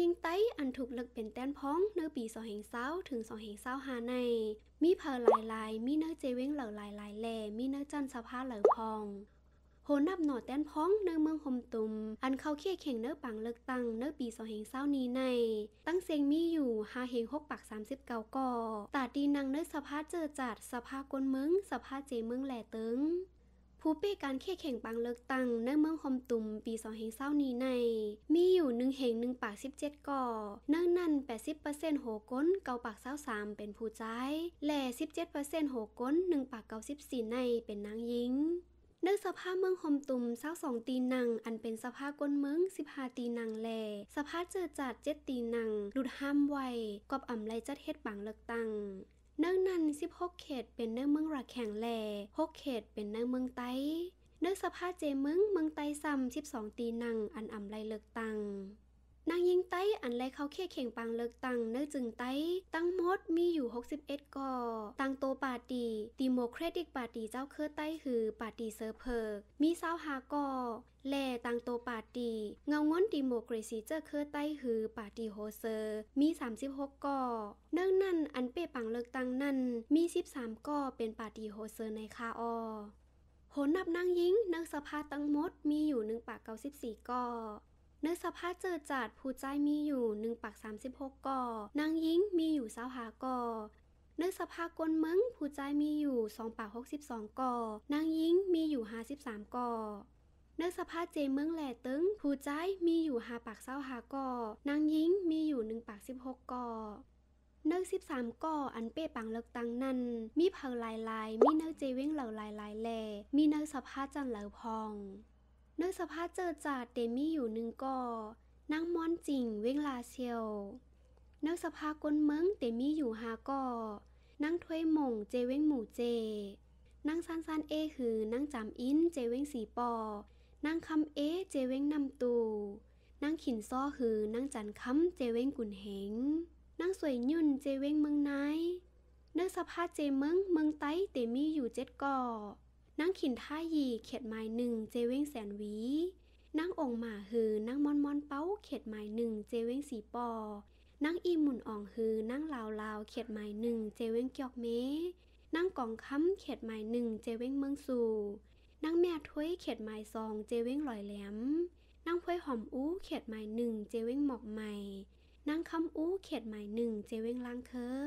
ยิงไต้อันถูกเลิกเป็นแต้นพ้องเนื้อปี2020ถึง2025ในมีเพอหลายมีเนื้อเจเว้งเหล่าหลายแหล่มีเนื้อจันสภาเหล่าพองโหนับหน่อแต้นพ้องเนื้อเมืองคมตุมอันเข้าเคี่ยเข่งเนื้อปังเลิกตั้งเนื้อปี2020นี้ในตั้งเสียงมีอยู่5 เฮง 6 ปัก 39 ก่อตาดีนังเนื้อสภาเจอจัดสภากลเมืองสภาเจเมืองแหล่ตึงผู้เป้การเคี่ยเข่งปังเลิกตั้งในเมืองคมตุมปี2020นี้ในมีอยู่1 เฮง 1 ปัก 17 ก่อเนื่องนั้น 80% โหก้น9 ปัก 23เป็นผู้ใจและ 17% โหก้น1 ปัก 94ในเป็นนางหญิงเนื้อสภาเมืองคมตุม22 ตีนังอันเป็นสภาก้นเมือง15 ตีนังแลสภาเจอจัด7 ตีนังหลุดห้ามไวกอบอ่ำไรจัดเฮ็ดปังเลิกตั้งเนื่องนั้น16 เขตเป็นเนื้อเมืองระแข่งแล6 เขตเป็นเนื้อเมืองไต้เนื้อสภาเจเมืองไต้ซ้ำ12 ตีนังอันอ่ำไรเลิกตั้งนางยิงไต้อันไรเขาเคี่ยเข่งปังเลิกตั้งเนื้อจึงไต้ตั้งหมดมีอยู่61ก่อตั้งโตปาร์ตี้ดิโมแครติกปาร์ตี้เจ้าเคอไต้คือปาร์ตี้เซอร์เพิร์กมี25ก่อแล่ตั้งโตปาร์ตี้เงาง้นดิโมแครซีเจ้าเคอไต้คือปาร์ตี้โฮเซอร์มี36ก่อเนื่องนั้นอันเป้ปังเลิกตั้งนั้นมี13ก่อเป็นปาร์ตี้โฮเซอร์ในคาออโหนับนางยิงเนื้อสภาตั้งหมดมีอยู่1 ปัก 94ก่อเนื้อสภาเจอจัดผู้ใจมีอยู่1 ปัก 36ก่อนางยิงมีอยู่25ก่อเนื้อสภากลเมืองผู้ใจมีอยู่2 ปัก 62ก่อนางยิงมีอยู่53ก่อเนื้อสภาเจเมืองแหล่ตึงผู้ใจมีอยู่5 ปัก 25ก่อนางยิงมีอยู่1 ปัก 16ก่อเนื้อ13ก่ออันเป้ปังเลิกตั้งนั้นมีเพอหลายมีเนื้อเจเว้งเหล่าหลายแหล่มีเนื้อสภาจันเหล่าพองเนื้อสภาเจอจัดเตมีอยู่1ก่อนางม่อนจริงเว้งลาเซียวเนื้อสภากลเมืองเตมีอยู่5ก่อนางถ้วยหม่งเจเว้งหมู่เจนางซันเอคือนางจำอินเจเว้งสีปอนางคำเอเจเว้งนำตูนางขินซ้อคือนางจันคำเจเว้งกุนเหงนางสวยยุ่นเจเว้งเมืองนายเนื้อสภาเจเมืองไต้เตมีอยู่7ก่อนางขินท่ายีเขตหมาย1เจเว้งแสนวีนางองค์หมาหือนางมอนเป้าเขตหมาย1เจเว้งสีปอนางอีหมุนอ่องหือนางลาวเขตหมาย1เจเว้งเกียกเมนางกองค้ำเขตหมาย1เจเว้งเมืองสู่นางแม่ถ้วยเขตหมาย2เจเว้งลอยแหลมนางพวยหอมอู้เขตหมาย1เจเว้งหมอกใหม่นางคำอู้เขตหมาย1เจเว้งลางเคอ